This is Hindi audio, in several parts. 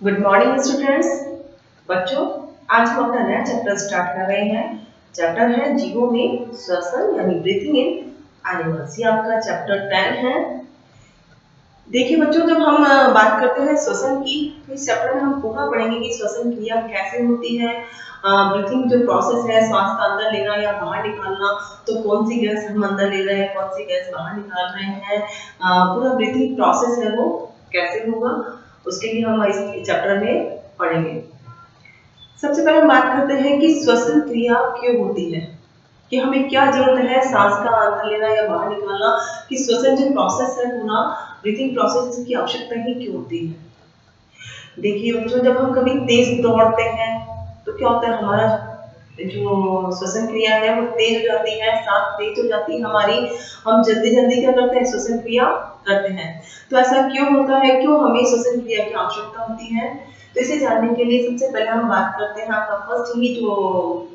Good morning students. बच्चों, आज हम अपना नया चैप्टर स्टार्ट कर रहे हैं। चैप्टर है जीवों में श्वसन यानी ब्रीथिंग इन एनिमल्स। ये आपका चैप्टर 10 है। देखिए बच्चों, जब हम बात करते हैं श्वसन की, तो इस चैप्टर में हम पूरा पढ़ेंगे कि श्वसन क्रिया कैसे होती है। ब्रीथिंग जो प्रोसेस है, सांस का अंदर लेना या बाहर निकालना, तो कौन सी गैस हम अंदर ले रहे हैं, कौन सी गैस बाहर निकाल रहे हैं, पूरा ब्रीथिंग प्रोसेस है वो कैसे होगा, उसके लिए हम इस चैप्टर में पढ़ेंगे। सबसे पहले हम बात करते हैं कि श्वसन क्रिया क्यों होती है, कि हमें क्या जरूरत है सांस का अंदर लेना या बाहर निकालना, कि श्वसन जो प्रोसेस है पूरा ब्रीथिंग प्रोसेस, इसकी आवश्यकता ही क्यों होती है। देखिए बच्चों, जब हम कभी तेज दौड़ते हैं तो क्या होता है, हमारा जो श्वसन क्रिया है वो तेज हो जाती है, सांस तेज हो जाती है हमारी, हम जल्दी जल्दी क्या करते हैं, श्वसन क्रिया करते हैं। तो ऐसा क्यों होता है, क्यों हमें श्वसन क्रिया की आवश्यकता होती है, तो इसे जानने के लिए सबसे पहले हम बात करते हैं, आपका फर्स्ट ही जो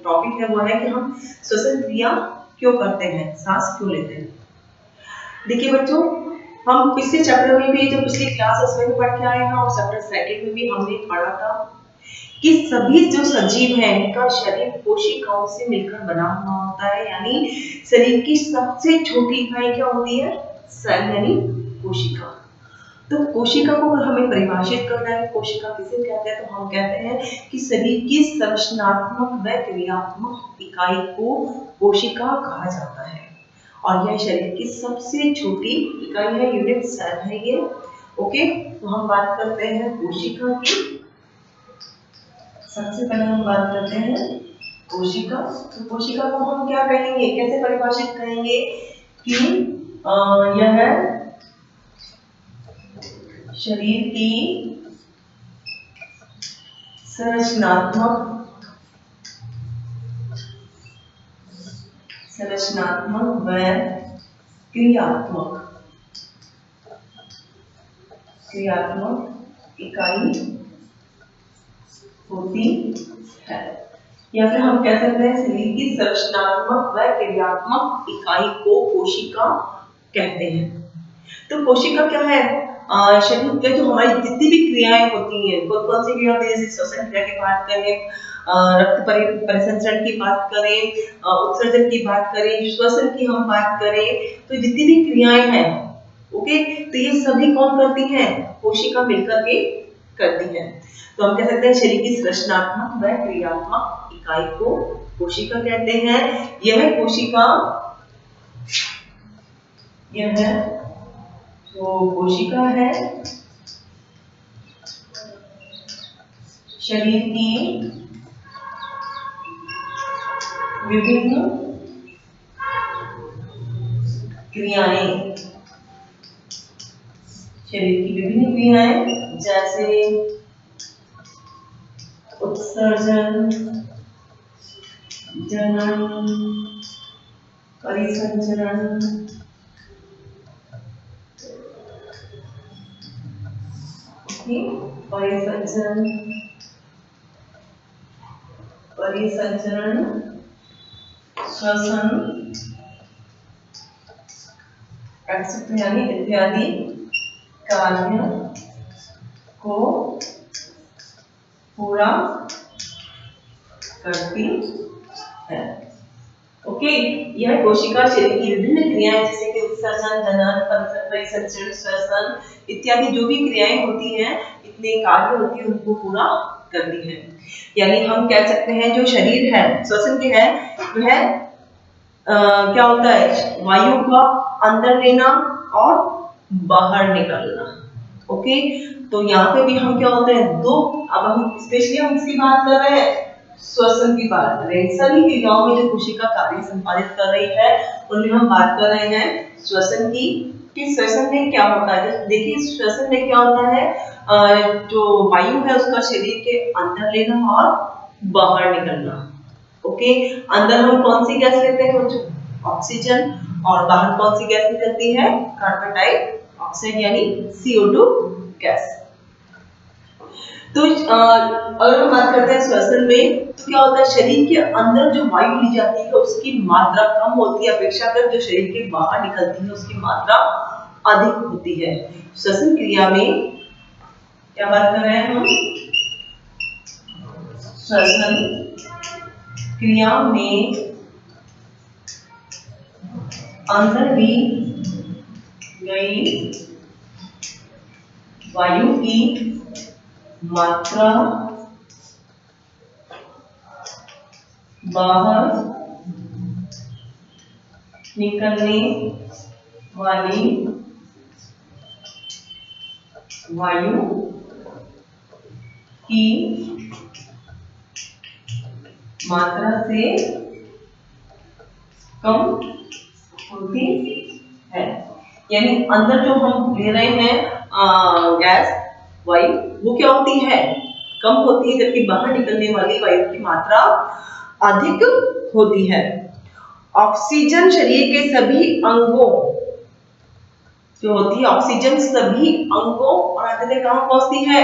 टॉपिक है वो है कि हम श्वसन क्रिया क्यों करते हैं, सांस क्यों लेते हैं। देखिए बच्चों, हम पिछले चैप्टर में भी, जो पिछली क्लासेस में पढ़ के आए हैं और चैप्टर सेकंड में भी हमने पढ़ा था कि सभी जो सजीव हैं इनका शरीर कोशिकाओं से मिलकर बना हुआ होता है। यानी शरीर की सबसे छोटी इकाई क्या होती है, सेल यानी कोशिका। तो कोशिका को अगर हमें परिभाषित करना है, कोशिका किसे कहते हैं, तो हम कहते हैं कि शरीर की संरचनात्मक व क्रियात्मक इकाई को कोशिका कहा जाता है। और यह शरीर की सबसे छोटी इकाई है, यूनिट सेल है ये। ओके, तो हम बात करते हैं कोशिका की। सबसे पहले हम बात करते हैं कोशिका। तो कोशिका को हम क्या कहेंगे, कैसे परिभाषित करेंगे कि यह शरीर की संरचनात्मक व क्रियात्मक इकाई होती है, या फिर हम कह सकते हैं शरीर की संरचनात्मक व क्रियात्मक इकाई को कोशिका कहते हैं। तो कोशिका क्या है, शरीर के जो हमारी जितनी भी क्रियाएं होती हैं, कौन कौन सी क्रिया होती है, जैसे श्वसन क्रिया की बात करें, रक्त परिसंचरण की बात करें, उत्सर्जन की बात करें, श्वसन की हम बात करें, तो जितनी भी क्रियाएं हैं, ओके, तो ये सभी कौन करती हैं, कोशिका मिलकर के करती है। तो हम कह सकते हैं शरीर की संरचनात्मक व क्रियात्मक इकाई को कोशिका कहते हैं। यह कोशिका, यह जो कोशिका है शरीर की विभिन्न क्रियाएं, जैसे उत्सर्जन, जनन, परिसंचरण, श्वसन, यानी इत्यादि कार्य को पूरा करती है। ओके, यह कोशिका शरीर की विभिन्न क्रियाएं जैसे कि उत्सर्जन, जनन, परिसंचरण, श्वसन इत्यादि जो भी क्रियाएं होती हैं, इतने कार्य होती है, उनको पूरा करती है। यानी हम कह सकते हैं जो शरीर है, श्वसन के है, वह क्या होता है, वायु का अंदर लेना और बाहर निकालना। ओके, तो यहाँ पे भी हम क्या होते हैं, दो, अब हम स्पेशली हम इसकी बात कर रहे हैं, श्वसन की बात कर रहे हैं। सभी क्रियाओं में जो कोशिका कार्य संपादित कर रही है, उनमें हम बात कर रहे हैं श्वसन की, कि श्वसन में क्या होता है। देखिए श्वसन में क्या होता है, जो वायु है उसका शरीर के अंदर लेना और बाहर निकलना। ओके, अंदर हम कौन सी गैस लेते हैं बच्चों, ऑक्सीजन, और बाहर कौन सी गैस निकलती है, कार्बन डाइऑक्साइड यानी CO2 गैस। तो अगर हम बात करते हैं श्वसन में, तो क्या होता है, शरीर के अंदर जो वायु ली जाती है उसकी मात्रा कम होती है अपेक्षाकृत जो शरीर के बाहर निकलती है उसकी मात्रा अधिक होती है। श्वसन क्रिया में क्या बात कर रहे हैं हम, श्वसन क्रिया में अंदर ली गई वायु की मात्रा बाहर निकलने वाली वायु की मात्रा से कम होती है। यानी अंदर जो हम ले रहे हैं गैस वायु, वो क्या होती है, कम होती है, जबकि बाहर निकलने वाली वायु की मात्रा अधिक होती है। ऑक्सीजन शरीर के सभी अंगों जो होती है, ऑक्सीजन सभी अंगों और अंततः कहाँ पहुंचती है,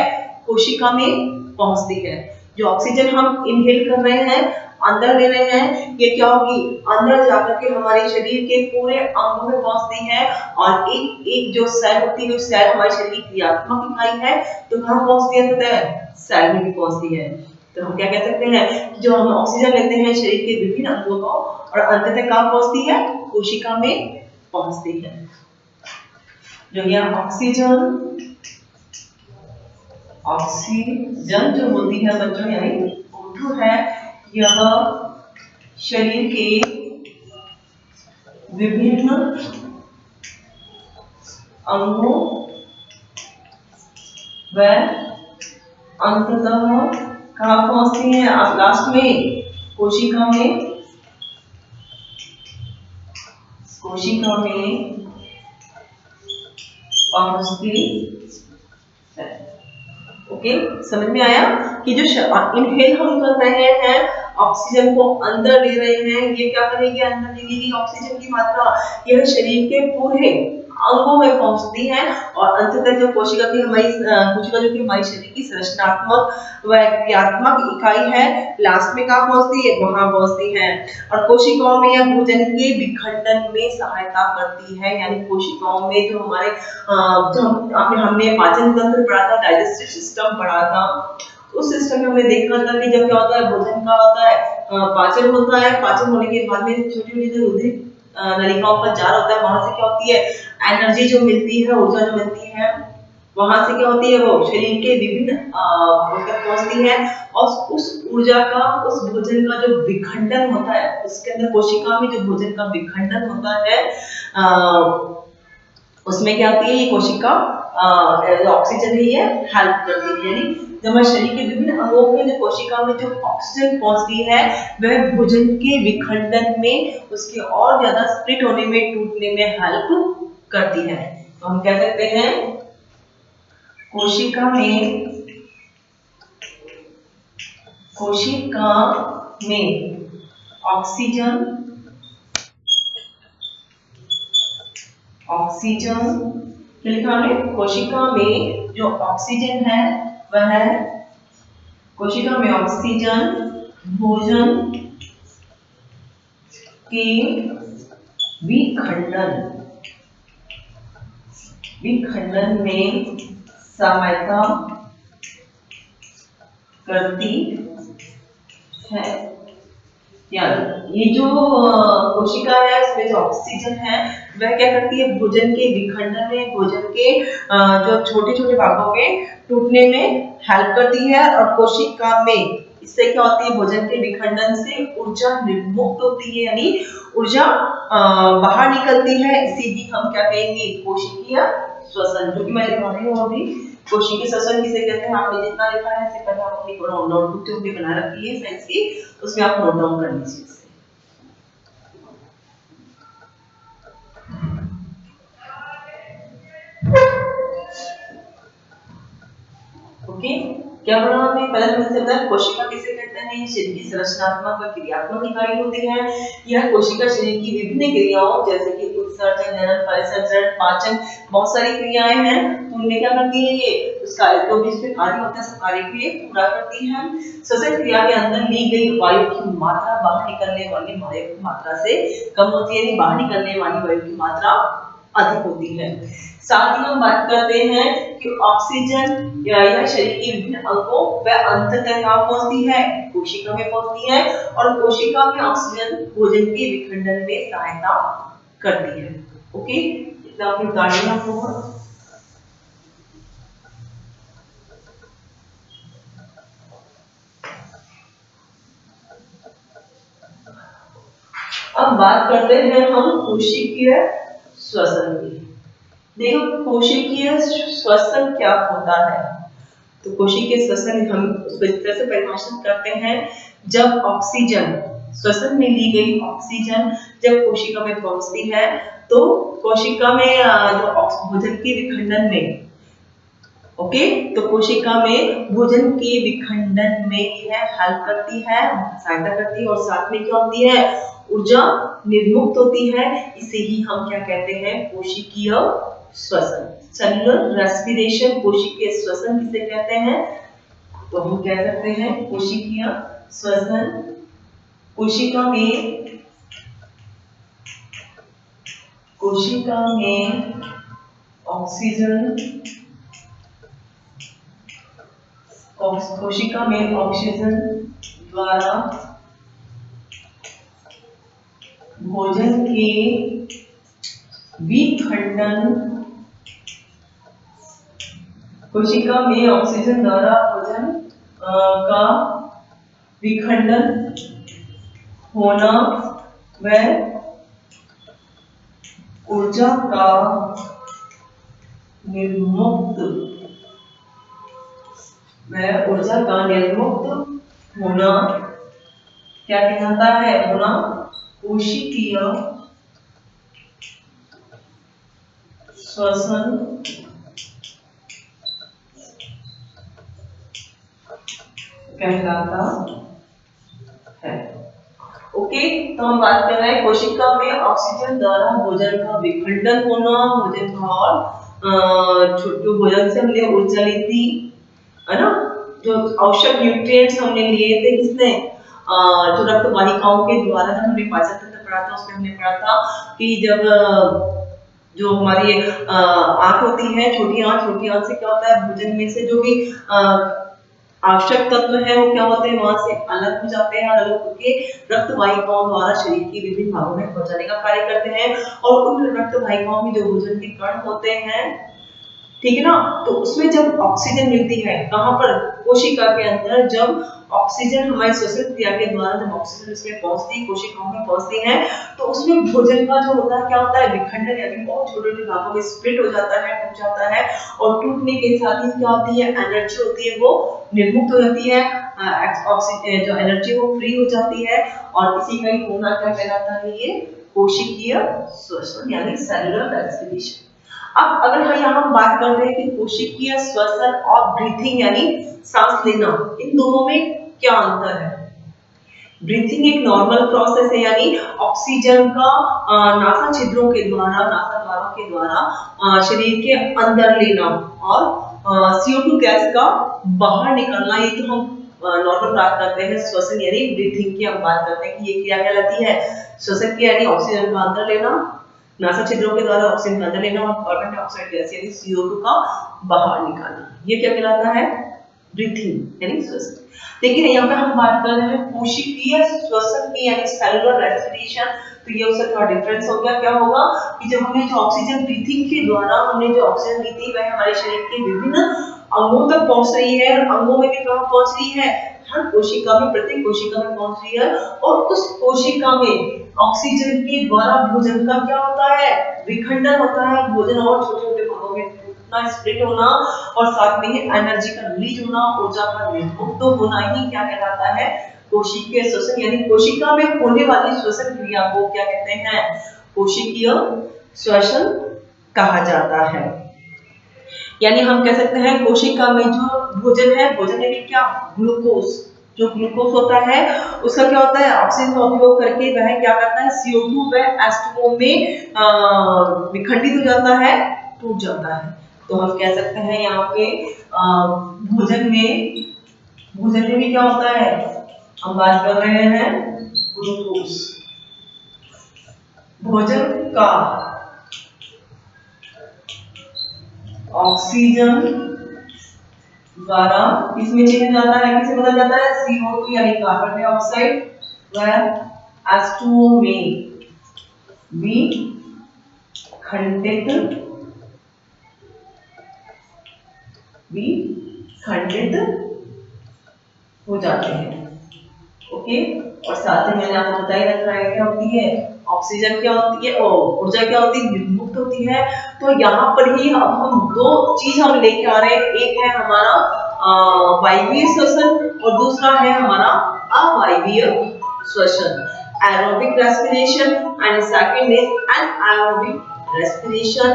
कोशिका में पहुंचती है। जो ऑक्सीजन हम इनहेल कर रहे हैं, अंदर ले रहे हैं, ये क्या होगी, अंदर जाकर के हमारे शरीर के पूरे अंगों में पहुंचती है। और एक एक जो सेल होती है, सेल हमारे शरीर की क्रियात्मक इकाई है, तो कहाँ पहुंचती है, सेल में भी पहुंचती है। तो हम क्या कह सकते हैं, जो हम ऑक्सीजन लेते हैं शरीर के विभिन्न अंगों को, और अंततः कहाँ पहुंचती है, कोशिका में पहुंचती है। जो यह ऑक्सीजन जो होती है बच्चों, यानी O2 है, यह शरीर के विभिन्न अंगों व अंततः कहाँ पहुंचती है, आप लास्ट में कोशिका में पहुंचती है। ओके, समझ में आया कि जो इनहेल हम कर रहे हैं, ऑक्सीजन को अंदर ले रहे हैं, ये क्या करेगी, अंदर ली गई ऑक्सीजन की मात्रा यह शरीर के पूरे अंगों में पहुंचती है। और अंततः जो कोशिका जो कि हमारी शरीर की संरचनात्मक व क्रियात्मक इकाई है, लास्ट में कहाँ पहुंचती है, वहां पहुंचती है। और कोशिकाओं में यह भोजन के विखंडन में सहायता करती है। यानी कोशिकाओं में जो हमारे हमने पाचन तंत्र पढ़ा था, डाइजेस्टिव सिस्टम पढ़ा था, उस सिस्टम में हमने देखा था कि जब क्या होता है, भोजन का होता है, पाचन होता है, पाचन होने के बाद में छोटी छोटी जो रुधिर नलिकाओं का जाल होता है, वहां से क्या होती है, एनर्जी जो मिलती है, ऊर्जा जो मिलती है, वहां से क्या होती है, वो शरीर के विभिन्न तक पहुंचती है। और उस ऊर्जा का, उस भोजन का जो विखंडन होता है, उसके अंदर कोशिका में जो भोजन का विखंडन होता है, उसमें क्या होती है, ये कोशिका ऑक्सीजन ही है हेल्प करती है। यानी जब हमारे शरीर के विभिन्न अंगों में जो कोशिका में जो ऑक्सीजन पहुंचती है, वह भोजन के विखंडन में, उसके और ज्यादा स्प्लिट होने में, टूटने में हेल्प करती है। तो हम कह सकते हैं कोशिका में ऑक्सीजन लिखा हमने, कोशिका में जो ऑक्सीजन है, वह कोशिका में ऑक्सीजन भोजन के विखंडन में सहायता करती है। ये जो कोशिका है, इसमें जो ऑक्सीजन है, वह क्या करती है, भोजन के विखंडन में, भोजन के जो छोटे छोटे भागों में टूटने में हेल्प करती है। और कोशिका में इससे क्या होती है, भोजन के विखंडन से ऊर्जा निर्मुक्त होती है, यानी ऊर्जा बाहर निकलती है। इसी भी हम क्या कहेंगे, कोशिकीय श्वसन, जो कि मैं लिखा रही हूँ अभी। कोशिकीय श्वसन किसे कहते हैं, आपने जितना लिखा है इससे पहले आप अपनी नोटबुक जो भी बना रखी है साइंस की, उसमें आप नोट डाउन कर लीजिए। ओके, क्या पढ़ा हमने, पहले हमने बताया कोशिका किसे कहते हैं, ये शरीर की संरचनात्मक व क्रियात्मक इकाई होती है। यह कोशिका शरीर की विभिन्न क्रियाओं जैसे कि उत्सर्जन, जनन, परिसर्जन, पाचन, बहुत सारी क्रियाएं हैं, उनमें क्या करती है, ये उस कार्य को भी इसमें कार्य होता है, सब कार्य को ये पूरा करती है। श्वसन क्रिया के अंदर ली गई वायु की मात्रा बाहर निकलने वाली वायु की मात्रा से कम होती है। यानी बाहर निकलने वाली वायु की मात्रा अधिक होती है। साथ ही हम बात करते हैं कि ऑक्सीजन या शरीर के विभिन्न अंगों व अंततः कहाँ पहुंचती है, कोशिका में पहुंचती है, और कोशिका में ऑक्सीजन भोजन के विखंडन में सहायता करती है। ओके, इतना आपने उतार लिया होगा। अब बात करते हैं हम कोशिकीय श्वसन की। देखो कोशिकीय श्वसन क्या होता है। तो कोशिकीय श्वसन हम उसको इस तरह से परिभाषित करते हैं, जब ऑक्सीजन श्वसन में ली गई ऑक्सीजन जब कोशिका में पहुंचती है तो कोशिका में जो भोजन के विखंडन में, ओके, तो कोशिका में भोजन के विखंडन में यह हेल्प करती है, सहायता करती है, और साथ में क्या होती है, ऊर्जा निर्मुक्त होती है। इसे ही हम क्या कहते हैं, कोशिकीय श्वसन, सेलुलर रेस्पिरेशन। कोशिकीय श्वसन किसे कहते हैं, तो हम कह सकते हैं कोशिकीय श्वसन कोशिका में ऑक्सीजन द्वारा भोजन के विखंडन, कोशिका में ऑक्सीजन द्वारा भोजन का विखंडन होना व ऊर्जा का निर्मुक्त होना क्या कहलाता है, होना कोशिकीय श्वसन कहलाता है। ओके, तो हम बात कर रहे हैं कोशिका में ऑक्सीजन द्वारा भोजन का विखंडन होना, भोजन का, और छोटे भोजन से हमने ऊर्जा ली थी, है ना, जो आवश्यक न्यूट्रिएंट्स हमने लिए थे किसने, जो रक्त वाहिकाओं के द्वारा, जब हमने पाचन तंत्र पढ़ा था उसमें हमने पढ़ा था कि जब जो हमारी आंख होती है, छोटी आंख से क्या होता है, भोजन में से जो भी आवश्यक तत्व है वो क्या होते हैं, वहां से अलग हो जाते हैं, अलग होकर रक्त वाहिकाओं द्वारा शरीर के विभिन्न भागों में पहुंचाने का कार्य करते हैं। और उन रक्त वाहिकाओं में जो भोजन के कण होते हैं, ठीक है ना, तो उसमें जब ऑक्सीजन मिलती है, कहां पर, कोशिका के अंदर, जब ऑक्सीजन हमारे श्वसन क्रिया के द्वारा जब ऑक्सीजन इसमें पहुंचती है, कोशिकाओं में पहुंचती है, तो उसमें भोजन का जो होता है क्या होता है, विखंडन, यानी बहुत छोटे-छोटे भागों में स्प्लिट हो जाता है, टूट जाता है, और टूटने के साथ ही क्या होती है, एनर्जी होती है वो निर्मुक्त हो जाती है, ऑक्सीजन जो एनर्जी वो फ्री हो जाती है, और इसी का ही होना क्या कहलाता है, ये कोशिकीय श्वसन यानी सेलुलर रेस्पिरेशन। अब अगर यहाँ हम बात करते हैं कि कोशिकीय श्वसन और ब्रीथिंग यानी सांस लेना, इन दोनों में क्या अंतर है। ब्रीथिंग एक नॉर्मल प्रोसेस है, यानी ऑक्सीजन का नासा छिद्रों के द्वारा, नासा द्वारों के द्वारा शरीर के अंदर लेना और CO2 गैस का बाहर निकलना, ये तो हम नॉर्मल बात करते हैं। श्वसन यानी ब्रीथिंग की हम बात करते हैं कि ये क्रिया कहलाती है श्वसन क्रिया, यानी ऑक्सीजन का अंदर लेना, नासा छिद्रों के द्वारा ऑक्सीजन का अंदर लेना, और कार्बन डाइऑक्साइड गैस यानी CO2 का बाहर निकालना, ये क्या कहलाता है, ब्रीथिंग यानी श्वसन। लेकिन यहाँ पे हम बात कर रहे हैं कोशिकीय श्वसन की यानी सेलुलर रेस्पिरेशन, तो ये उससे थोड़ा डिफरेंस हो गया। क्या होगा कि जब हमने जो ऑक्सीजन ब्रीथिंग के द्वारा हमने जो ऑक्सीजन ली थी वह हमारे शरीर के विभिन्न अंगों तक पहुंच रही है, और अंगों में भी कहां पहुंच रही है, हर कोशिका में, प्रत्येक कोशिका में पहुंच रही है, और उस कोशिका में ऑक्सीजन के द्वारा भोजन का क्या होता है, विखंडन होता है, भोजन और छोटे-छोटे भागों में टूटना, स्प्लिट होना, और साथ में ही एनर्जी का रिलीज होना, ऊर्जा का निर्मुक्त होना ही क्या कहलाता है, कोशिकीय श्वसन, यानी कोशिका में होने वाली श्वसन क्रिया को क्या कहते हैं, कोशिकीय श्वसन कहा जाता है। यानी हम कह सकते हैं कोशिका में जो भोजन है, भोजन यानी क्या, ग्लूकोज, जो ग्लूकोज होता है उसका क्या होता है, ऑक्सीजन का उपयोग करके वह क्या करता है, CO2 व H2O में विखंडित हो जाता है, टूट जाता है। तो हम कह सकते हैं यहाँ पे भोजन में भी क्या होता है, हम बात कर रहे हैं ग्लूकोज, भोजन का ऑक्सीजन द्वारा इसमें चेंज आता है, किसे बदल जाता है, CO2 यानी कार्बन डाइऑक्साइड, where H2O में विखंडित हो जाते हैं। ओके, और साथ ही मैंने आपको बता ही रखा है क्या होती है ऑक्सीजन, क्या होती है ऊर्जा, क्या होती है विमुक्त होती है। तो यहाँ पर ही अब हम दो चीज हम लेके आ रहे हैं, एक है हमारा वायवीय श्वसन और दूसरा है हमारा अवायवीय श्वसन, aerobic respiration, and second is anaerobic respiration.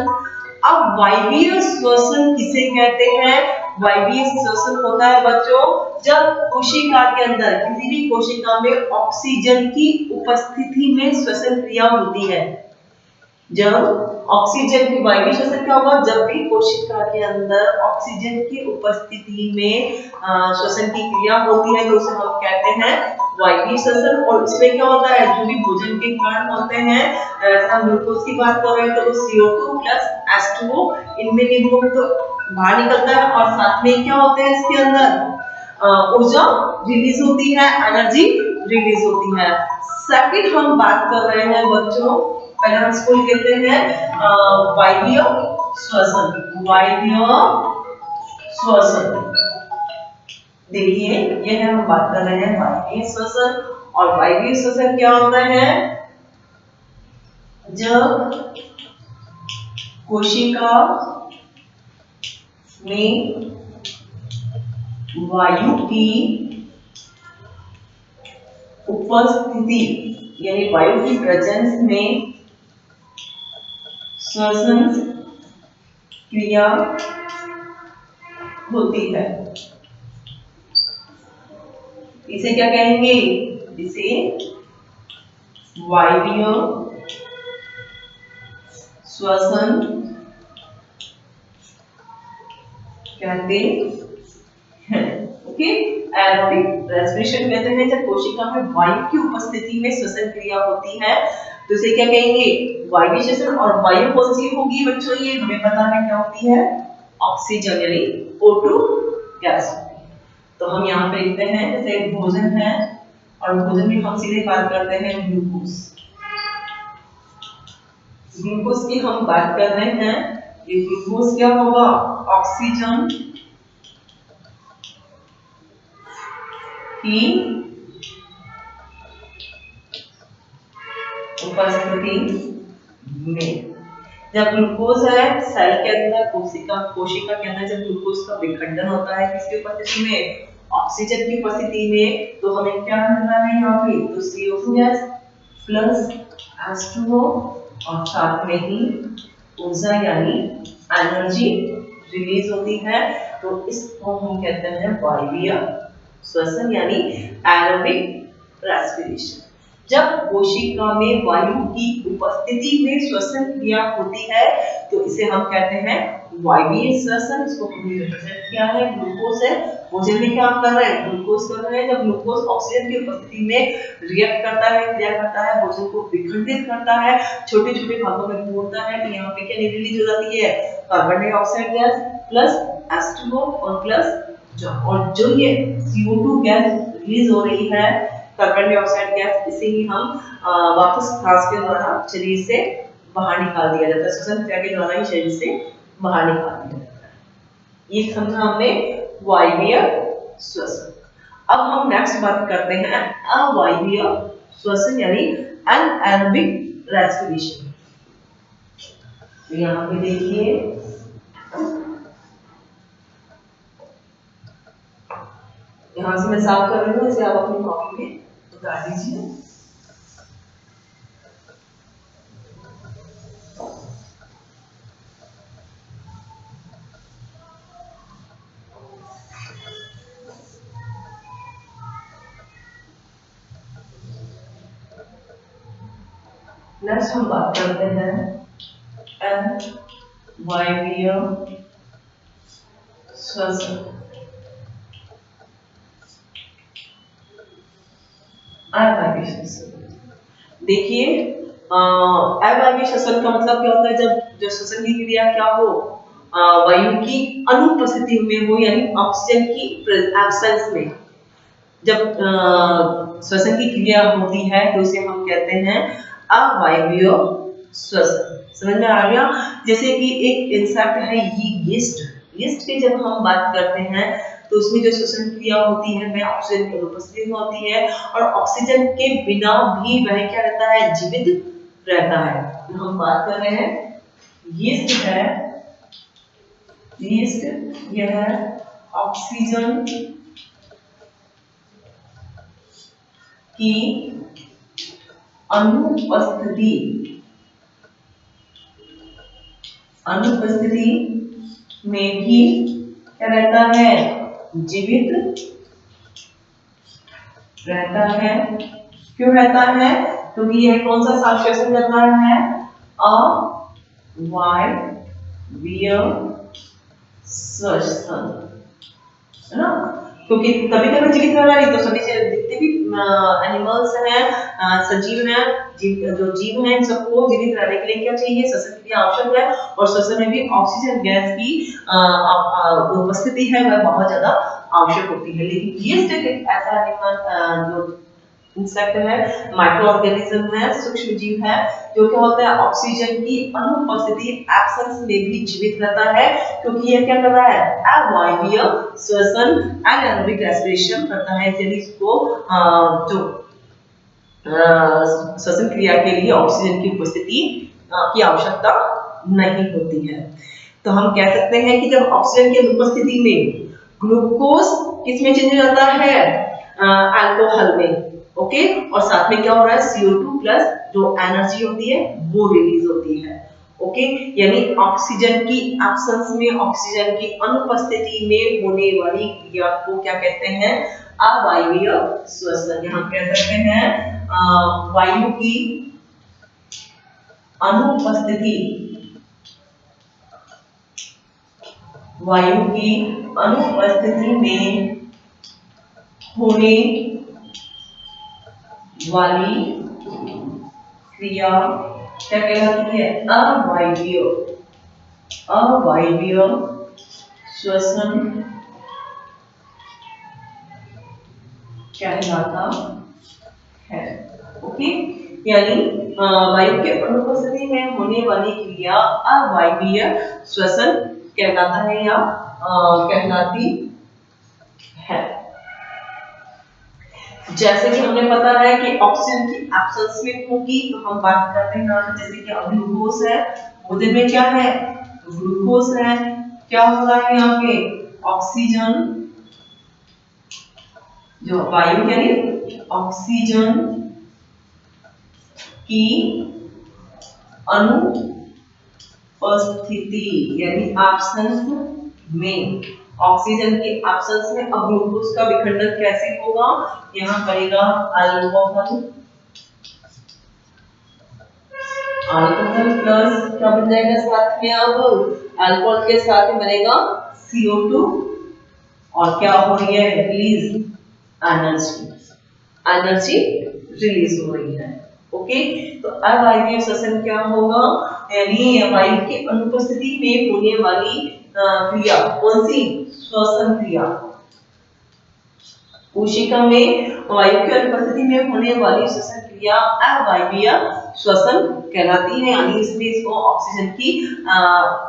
अब वायवीय श्वसन किसे कहते हैं, वायवीय श्वसन होता है बच्चों जब कोशिका के अंदर किसी भी कोशिका में ऑक्सीजन की उपस्थिति में श्वसन क्रिया होती है। जब ऑक्सीजन की वायवीय श्वसन क्या होगा, जब भी कोशिका के अंदर ऑक्सीजन की उपस्थिति में श्वसन की क्रिया होती है तो उसे हम कहते हैं वायवीय श्वसन। और इसमें क्या होता है, जो भी भोजन के कण होते हैं, हम ग्लूकोज की बात कर रहे हैं तो CO2 प्लस H2O इनमें विमुक्त बाहर निकलता है, और साथ में क्या होते हैं इसके अंदर ऊर्जा रिलीज होती है, एनर्जी रिलीज होती है। सेकंड हम बात कर रहे हैं बच्चों, पहले हम इसको लिखते हैं वायवीय श्वसन, वायवीय श्वसन। देखिए ये है, हम बात कर रहे हैं वायवीय श्वसन, और वायवीय श्वसन क्या होता है, जब कोशिका में वायु की उपस्थिति यानी वायु की प्रेजेंस में श्वसन क्रिया होती है, इसे क्या कहेंगे, इसे वायवीय श्वसन कहते हैं। ओके, एरोबिक रेस्पिरेशन कहते हैं जब कोशिका में वायु की उपस्थिति में श्वसन क्रिया होती है तो इसे क्या कहेंगे, वायवीय श्वसन। और वायु कौन सी होगी बच्चों, ये हमें पता है क्या होती है, ऑक्सीजन यानी O2 गैस होती है। तो हम यहाँ पे लिखते हैं जैसे भोजन है, और भोजन में हम सीधे बात करते हैं ग्लूकोज, ग्लूकोज की हम बात कर रहे हैं, ये ग्लूकोज क्या होगा, ऑक्सीजन की उपस्थिति में, जब ग्लूकोज है सेल के अंदर, कोशिका के अंदर जब ग्लूकोज का विखंडन होता है किसकी उपस्थिति में, ऑक्सीजन की उपस्थिति में, तो हमें क्या मिल रहा है यहाँ पे, तो CO2 गैस प्लस H2O और साथ में ही ऊर्जा यानी एनर्जी रिलीज होती है। तो इसको हम कहते हैं वायवीय श्वसन यानी एरोबिक रेस्पिरेशन। जब कोशिका में वायु की उपस्थिति में श्वसन क्रिया होती है तो इसे हम कहते हैं वायवीय श्वसन। इसको हमने रिप्रेजेंट किया है, ग्लूकोज है, भोजन में क्या कर रहा है, ग्लूकोज कर रहा है। जब ग्लूकोज ऑक्सीजन की उपस्थिति में रिएक्ट करता है, क्रिया करता है, भोजन को विखंडित करता है, छोटे छोटे भागों में तोड़ता है, तो यहाँ पे क्या रिलीज हो जाती है, carbon dioxide gas plus H2O और प्लस और जो ये CO2 गैस रिलीज हो रही है, कार्बन डाइऑक्साइड गैस, इसे ही हम वापस सांस के द्वारा शरीर से बाहर निकाल दिया जाता है, श्वसन क्रिया के द्वारा ही शरीर से बाहर निकाल दिया जाता है। ये समझा हमने वायवीय श्वसन। अब हम नेक्स्ट बात करते हैं अवायवीय श्वसन यानी एनारोबिक रेस्पिरेशन। यहाँ पे देखिए यहाँ से मैं साफ कर रही हूँ, इसे आप अपनी कॉपी में उतार दीजिए। नेक्स्ट हम बात करते हैं अवायवीय श्वसन। अवायवीय श्वसन देखिए, अवायवीय श्वसन का मतलब क्या होता है, जब जो श्वसन की क्रिया क्या हो, वायु की अनुपस्थिति में हो यानी ऑक्सीजन की एब्सेंस में जब श्वसन की क्रिया होती है तो उसे हम कहते हैं अवायवीय श्वसन। समझ में आ गया? जैसे कि एक इंसेक्ट है यीस्ट, यीस्ट की जब हम बात करते हैं तो उसमें जो श्वसन क्रिया होती है वह ऑक्सीजन की अनुपस्थिति में होती है और ऑक्सीजन के बिना भी वह क्या रहता है, जीवित रहता है। तो हम बात कर रहे हैं यीस्ट है, यीस्ट यह ऑक्सीजन की अनुपस्थिति में भी क्या रहता है, जीवित रहता है। क्यों रहता है? क्योंकि यह कौन सा श्वसन कर रहा है, अवायवीय श्वसन, है ना? क्योंकि तभी तक जीवित रह रहा है, तो सभी से जितने भी एनिमल्स हैं, सजीव हैं, जो जीव हैं, इन सबको जीवित रहने के लिए क्या चाहिए, श्वसन क्रिया आवश्यक है और श्वसन में भी ऑक्सीजन गैस की उपस्थिति है वह बहुत ज्यादा आवश्यक होती है। लेकिन यीस्ट एक ऐसा एनिमल जो इंसेक्ट है, माइक्रो ऑर्गेनिज्म है, सूक्ष्म जीव है, जो क्या होता है ऑक्सीजन की अनुपस्थिति एब्सेंस में भी जीवित रहता है, क्योंकि ये क्या कर रहा है, अवायवीय श्वसन एनारोबिक रेस्पिरेशन करता है। यानी इसको जो श्वसन क्रिया के लिए ऑक्सीजन की उपस्थिति की आवश्यकता नहीं होती है। तो हम कह सकते हैं कि जब ऑक्सीजन की अनुपस्थिति में ग्लूकोज किसमें चेंज हो जाता है, अल्कोहल में, ओके, और साथ में क्या हो रहा है, CO2 प्लस जो एनर्जी होती है वो रिलीज होती है, ओके। यानी ऑक्सीजन की एब्सेंस में, ऑक्सीजन की अनुपस्थिति में होने वाली क्रिया को क्या कहते हैं, अवायवीय श्वसन। यहाँ कह सकते हैं वायु की अनुपस्थिति, वायु की अनुपस्थिति में होने वाली क्रिया क्या कहलाती है, अवायवीय श्वसन कहलाता है, ओके। यानी वायु के अनुपस्थिति में होने वाली क्रिया अवायवीय श्वसन कहलाता है या कहलाती है। जैसे कि हमें पता है कि ऑक्सीजन की एब्सेंस में होगी तो हम बात करते हैं जैसे कि ग्लूकोज है, भोजन में क्या है, ग्लूकोज है, क्या हो रहा है यहाँ पे, ऑक्सीजन, जो वायु यानी ऑक्सीजन की अनुपस्थिति यानी एब्सेंस में, ऑक्सीजन के एब्सेंस में अब ग्लूकोज का विखंडन कैसे होगा, यहाँ बनेगा अल्कोहल, अल्कोहल प्लस क्या बन जाएगा साथ में, अब अल्कोहल के साथ में बनेगा CO2 और क्या हो रही है, रिलीज एनर्जी रिलीज हो रही है, ओके। तो अवायवीय श्वसन क्या होगा, यानी वायु की अनुपस्थिति में होने वाली क्रिया, कौन सी, श्वसन क्रिया। कोशिका में वायु की अनुपस्थिति में होने वाली श्वसन क्रिया अवायवीय श्वसन कहलाती है। यानी इसमें इसको ऑक्सीजन की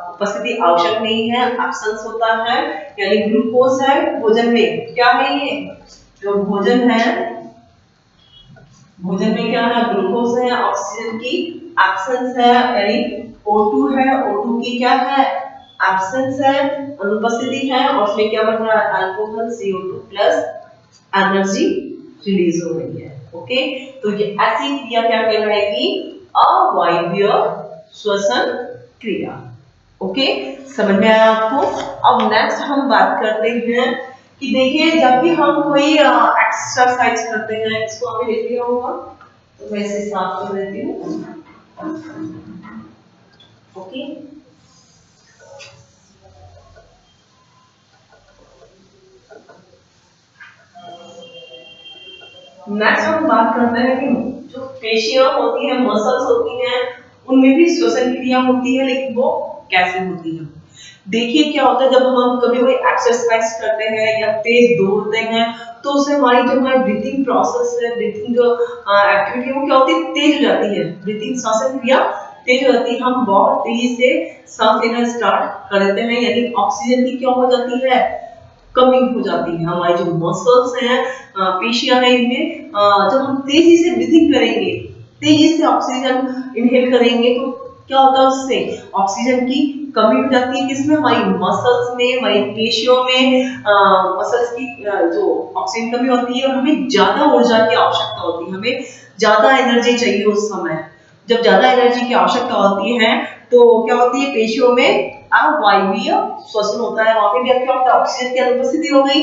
उपस्थिति आवश्यक नहीं है, एब्सेंस होता है। यानी ग्लूकोज है भोजन में, क्या है ये, जो भोजन है, भोजन में क्या है, ग्लूकोज है, ऑक्सीजन की एब्सेंस है, यानी O2 है, O2 की क्या है, एब्सेंस है, अनुपस्थिति है, और उसमें क्या बन रहा है, alcohol, CO2 plus energy release हो रही है, ओके। तो ये ऐसी क्रिया क्या कहलाएगी, अवायवीय श्वसन क्रिया, ओके। समझ में आया आपको? अब नेक्स्ट हम बात करते हैं कि देखिए जब भी हम कोई एक्सरसाइज करते हैं, इसको आपने लिख लिया होगा तो मैं इसे साफ कर देती हूँ, ओके। नेक्स्ट हम बात करते हैं कि जो पेशियां होती हैं, मसल्स होती हैं, उनमें भी श्वसन क्रिया होती है, लेकिन वो कैसे होती है। देखिए क्या होता है जब हम कभी कोई एक्सरसाइज करते हैं या तेज दौड़ते हैं तो उससे हमारी जो हमारी ब्रीथिंग प्रोसेस है, ब्रीथिंग जो एक्टिविटी है वो क्या होती है, तेज हो जाती है। ब्रीथिंग श्वसन क्रिया तेज हो जाती है, हम बहुत तेजी से सांस लेना स्टार्ट कर देते हैं, यानी ऑक्सीजन की क्या हो जाती है, कमी हो जाती है। हमारी जो मसल्स हैं, पेशियां हैं, इनमें जब हम तेजी से ब्रीथिंग करेंगे, तेजी से ऑक्सीजन इनहेल करेंगे तो क्या होता है, उससे ऑक्सीजन की कमी हो जाती है। किसमें, हमारी मसल्स में, हमारी पेशियों में मसल्स की जो ऑक्सीजन कमी होती है और हमें ज्यादा ऊर्जा की आवश्यकता होती है, हमें ज्यादा एनर्जी चाहिए उस समय। जब ज्यादा एनर्जी की आवश्यकता होती है तो क्या होती है, पेशियों में अवायवीय श्वसन होता है, वहां पे भी क्या होता है, ऑक्सीजन की अनुपस्थिति हो गई,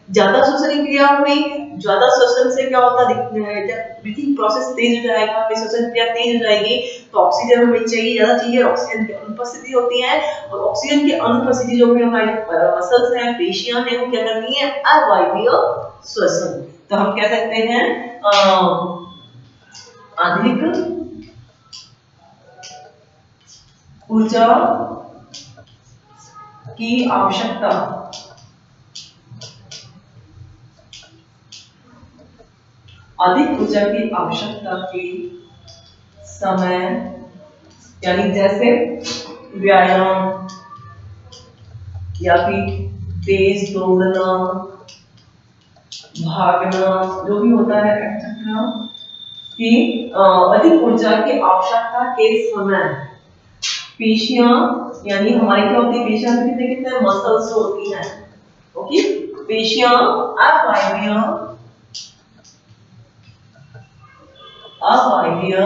ज्यादा श्वसन क्रिया हो गई। ज्यादा श्वसन से क्या होता है, जब ब्रीथिंग प्रोसेस तेज हो जाएगा, श्वसन क्रिया तेज हो जाएगी तो ऑक्सीजन हमें चाहिए, ज्यादा चाहिए, ऑक्सीजन की अनुपस्थिति होती है। और ऑक्सीजन की अनुपस्थिति जो भी हमारी मसल्स हैं, पेशियां हैं, वो क्या करती हैं, अवायवीय श्वसन। तो हम कह सकते हैं अधिक ऊर्जा की आवश्यकता, अधिक ऊर्जा की आवश्यकता के समय, यानी जैसे व्यायाम या फिर तेज दौड़ना, भागना, जो भी होता है एक्सेट्रा, कि अधिक ऊर्जा की आवश्यकता के समय पेशियां, यानी हमारी क्या होती है, पेशियां कितने कितने मसल्स होती हैं, ओके, पेशियां अवायवीय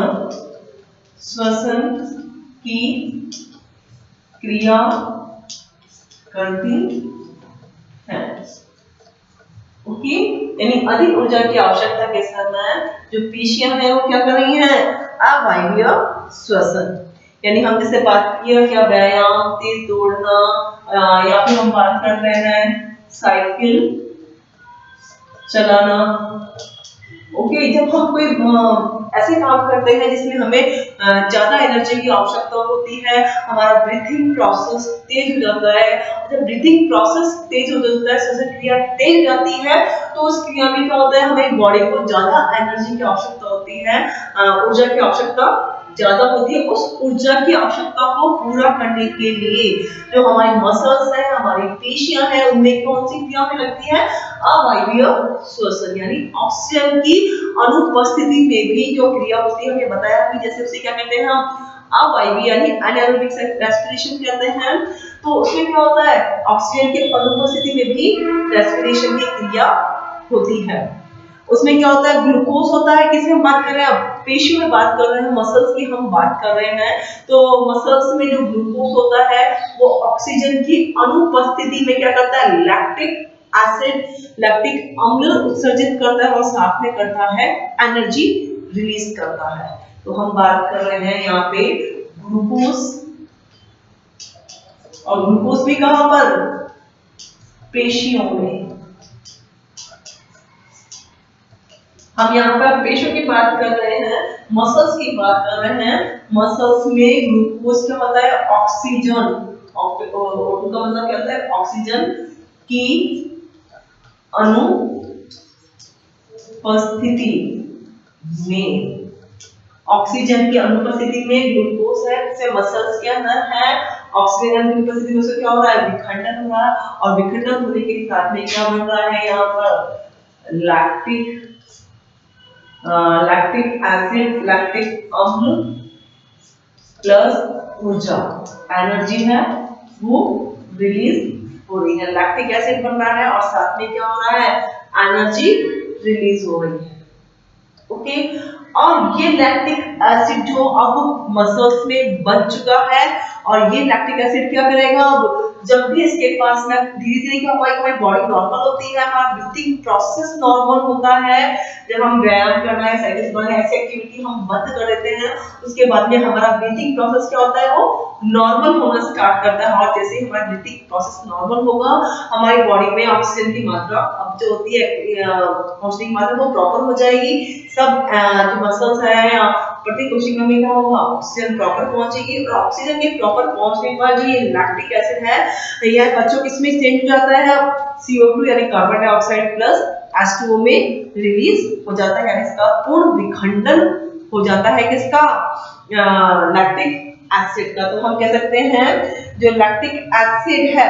श्वसन की क्रिया करती है, ओके। यानी अधिक ऊर्जा की आवश्यकता के समय जो पेशियां हैं वो क्या कर रही हैं, अवायवीय श्वसन। यानी हम जैसे बात किया क्या, व्यायाम, तेज दौड़ना, या फिर हम बात कर रहे हैं साइकिल चलाना, ओके। जब हम कोई ऐसे काम करते हैं जिसमें हमें ज्यादा एनर्जी की आवश्यकता होती है, हमारा ब्रीथिंग प्रोसेस तेज हो जाता है। जब ब्रीथिंग प्रोसेस तेज हो जाता है, श्वसन क्रिया तेज हो जाती है, तो उस क्रिया में क्या होता है, हमारी बॉडी को ज्यादा एनर्जी की आवश्यकता होती है, ऊर्जा की आवश्यकता ज्यादा होती है। उस ऊर्जा की आवश्यकता को पूरा करने के लिए जो हमारी मसल्स हैं, हमारी पेशियां हैं, उनमें कौन सी क्रिया में लगती है, अवायवीय श्वसन, यानी ऑक्सीजन की अनुपस्थिति में भी जो क्रिया होती है, हमने बताया अभी, जैसे उसे क्या कहते हैं हम, अवायवीय यानी एनारोबिक रेस्पिरेशन कहते हैं। तो उसमें क्या होता है, ऑक्सीजन की अनुपस्थिति में भी रेस्पिरेशन की क्रिया होती है। उसमें क्या होता है, ग्लूकोज होता है, किसमें हम बात कर रहे हैं, अब पेशियों में बात कर रहे हैं, मसल्स की हम बात कर रहे हैं। तो मसल्स में जो ग्लूकोज होता है वो ऑक्सीजन की अनुपस्थिति में क्या करता है, लैक्टिक एसिड, लैक्टिक अम्ल उत्सर्जित करता है और साथ में करता है एनर्जी रिलीज करता है। तो हम बात कर रहे हैं यहाँ पे ग्लूकोज, और ग्लूकोज भी कहां पर, पेशियों में। हम यहाँ पर पेशियों की बात कर रहे हैं, मसल्स की बात कर रहे हैं। मसल्स में ग्लूकोज क्या होता है, ऑक्सीजन, O2 का मतलब क्या होता है, ऑक्सीजन की अनुपस्थिति में, ऑक्सीजन की अनुपस्थिति में ग्लूकोज है, जिससे मसल्स के अंदर है, ऑक्सीजन की अनुपस्थिति में उससे क्या हो रहा है, विखंडन हो रहा है, और विखंडन होने के साथ में क्या बन रहा है, यहाँ पर लैक्टिक एसिड, लैक्टिक अम्ल प्लस ऊर्जा, एनर्जी है वो रिलीज हो रही है, लैक्टिक एसिड बन रहा है और साथ में क्या हो रहा है, एनर्जी रिलीज हो रही है, ओके। और ये लैक्टिक एसिड जो अब मसल्स में बन चुका है, और ये लैक्टिक एसिड क्या करेगा, अब जब भी इसके पास में धीरे धीरे क्या होगा, हमारी बॉडी नॉर्मल होती है, हमारा ब्रीथिंग प्रोसेस नॉर्मल होता है। जब हम व्यायाम करना है, साइकिल चलाना है, ऐसी एक्टिविटी हम बंद कर देते हैं, उसके बाद में हमारा ब्रीथिंग प्रोसेस क्या होता है, वो नॉर्मल होना स्टार्ट करता है। और जैसे ही हमारा ब्रीथिंग प्रोसेस नॉर्मल होगा, हमारी बॉडी में ऑक्सीजन की मात्रा अब जो होती है, ऑक्सीजन की मात्रा वो प्रॉपर हो जाएगी। सब जो मसल्स है, प्रत्येक कोशिका में क्या होगा, ऑक्सीजन प्रॉपर पहुंचेगी और ऑक्सीजन के प्रॉपर पहुंचने पर जो ये लैक्टिक एसिड है यह बच्चों किसमें चेंज हो जाता है, CO2 यानी कार्बन डाइऑक्साइड प्लस H2O में रिलीज हो जाता है, यानी इसका पूर्ण विखंडन हो जाता है किसका, लैक्टिक एसिड का। तो हम कह सकते हैं जो लैक्टिक एसिड है,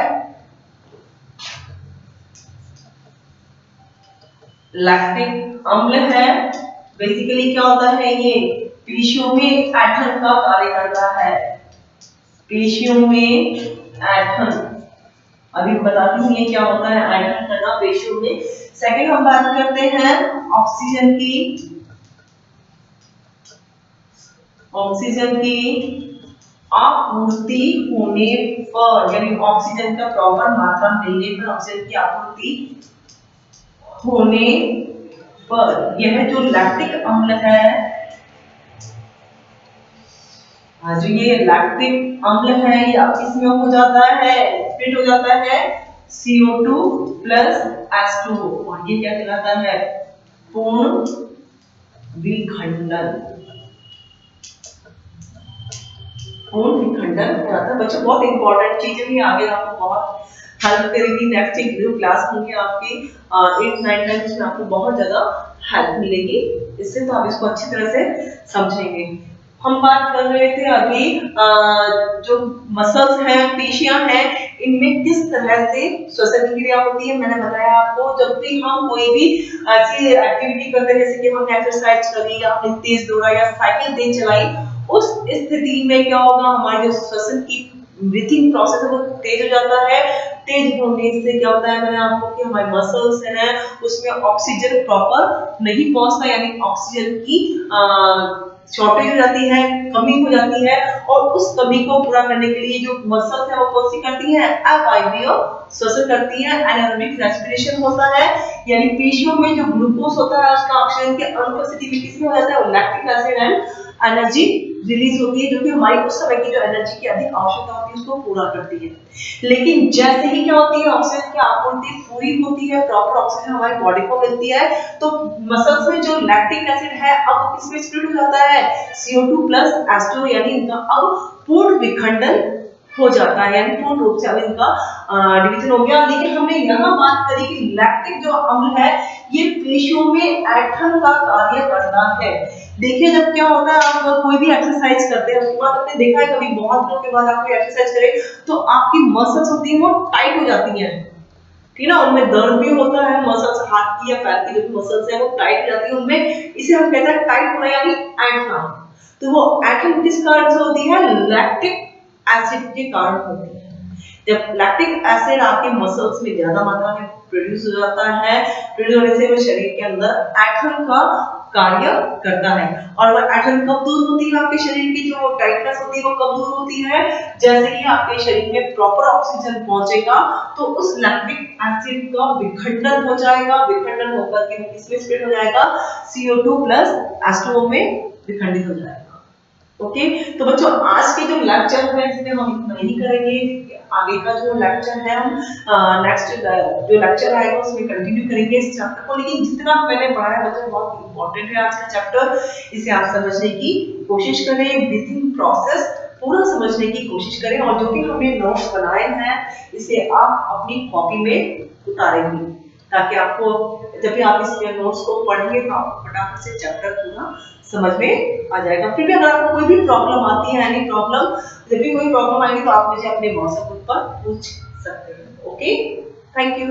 लैक्टिक अम्ल है, बेसिकली क्या होता है, ये पेशियों में ऐंठन का कार्य करता है, पेशियों में ऐंठन, अभी बताती हूँ ये क्या होता है ऐंठन करना पेशियों में। सेकंड हम बात करते हैं ऑक्सीजन की, ऑक्सीजन की आपूर्ति होने पर, यानी ऑक्सीजन का प्रॉपर मात्रा मिलने पर, ऑक्सीजन की आपूर्ति होने पर यह जो लैक्टिक अम्ल है, जो ये लैक्टिक अम्ल है ये किसमें हो जाता है, स्प्लिट हो जाता है CO2 प्लस H2O, और ये क्या कहलाता है, पूर्ण विखंडन, पूर्ण विखंडन कहलाता है। बच्चों बहुत इंपॉर्टेंट चीज है, आगे आपको बहुत हेल्प करेगी, नेक्स्ट एक जो क्लास होंगी आपकी 8th 9th 10th में आपको बहुत ज्यादा हेल्प मिलेगी इससे, तो आप इसको अच्छी तरह से समझेंगे। हम बात कर रहे थे अभी जो मसल्स हैं, पेशियां हैं, इनमें किस तरह से श्वसन क्रिया होती है। मैंने बताया आपको, जब भी हम कोई भी ऐसी एक्टिविटी करते हैं, जैसे कि हमने एक्सरसाइज करी या हमने तेज दौड़ा या साइकिल तेज चलाई, उस स्थिति में क्या होगा, हमारी जो श्वसन की ब्रीथिंग प्रोसेस है वो तेज हो जाता है। तेज होने से क्या होता है, मैंने आपको कि हमारे मसल्स हैं उसमें ऑक्सीजन प्रॉपर नहीं पहुंचता, यानी ऑक्सीजन की शॉर्टेज हो जाती है, कमी हो जाती है, और उस कमी को पूरा करने के लिए जो मसल्स है वो कौन सी करती है, अवायवीय श्वसन करती है। एनारोबिक रेस्पिरेशन होता है, यानी पेशियों में जो ग्लूकोज होता है उसका ऑक्सीजन की अनुपस्थिति में किसमें हो जाता है, lactic acid and energy release होती है, जो कि हमारी उस समय की जो एनर्जी की अधिक आवश्यकता होती है उसको पूरा करती है। लेकिन जैसे ही क्या होती है, ऑक्सीजन की आपूर्ति पूरी होती है, प्रॉपर ऑक्सीजन हमारी बॉडी को मिलती है, तो मसल्स में जो लैक्टिक एसिड है अब किसमें स्प्लिट हो जाता है, CO2 प्लस H2O, यानी इनका अब पूर्ण विखंडन हो जाता है, यानी पूर्ण रूप से अब इनका डिवीजन हो गया। लेकिन हमने यहाँ बात करी कि लैक्टिक जो अम्ल है ये पेशियों में ऐंठन का कार्य करता है। देखिए जब क्या होता है, आप कोई भी एक्सरसाइज करते हैं उसके बाद आपने देखा है कभी बहुत दिनों के बाद आप कोई एक्सरसाइज करें तो आपकी मसल्स होती है वो टाइट हो जाती हैं, ठीक है ना, उनमें दर्द भी होता है, मसल्स हाथ की या पैर की जो मसल्स है वो टाइट हो जाती है उनमें, इसे हम कहते हैं टाइट होना यानी ऐंठना। तो वो ऐंठन किस कारण से होती है, लैक्टिक एसिड के कारण होती है। जब लैक्टिक एसिड आपके मसल्स में ज्यादा मात्रा में प्रोड्यूस हो जाता है, प्रोड्यूस होने से वो शरीर के अंदर ऐंठन का कार्य करता है। और वो ऐंठन कब दूर होती है, आपके शरीर की जो टाइटनेस होती है वो कब दूर होती है, जैसे ही आपके शरीर में प्रॉपर ऑक्सीजन पहुंचेगा तो उस लैक्टिक एसिड का विखंडन हो जाएगा, विखंडन होकर के किसमें स्प्लिट हो जाएगा, CO2 प्लस H2O में विखंडित हो जाएगा। ओके तो बच्चों आज के जो लेक्चर है इसमें हम इतना ही करेंगे, आगे का जो लेक्चर है हम नेक्स्ट जो लेक्चर आएगा उसमें कंटिन्यू करेंगे इस चैप्टर को। लेकिन जितना मैंने पढ़ाया बच्चों बहुत इंपॉर्टेंट है आज का चैप्टर, इसे आप समझने की कोशिश करें, ब्रीथिंग प्रोसेस पूरा समझने की कोशिश करें, और जो भी हमने नोट्स बनाए हैं इसे आप अपनी कॉपी में उतारेंगे, ताकि आपको जब भी आप इस नोट्स को पढ़ेंगे तो आपको फटाफट से चैप्टर पूरा समझ में आ जाएगा। फिर भी अगर आपको कोई भी प्रॉब्लम आती है, एनी प्रॉब्लम, जब भी कोई प्रॉब्लम आएगी तो आप मुझे अपने व्हाट्सएप ग्रुप पर पूछ सकते हैं। Okay, thank you.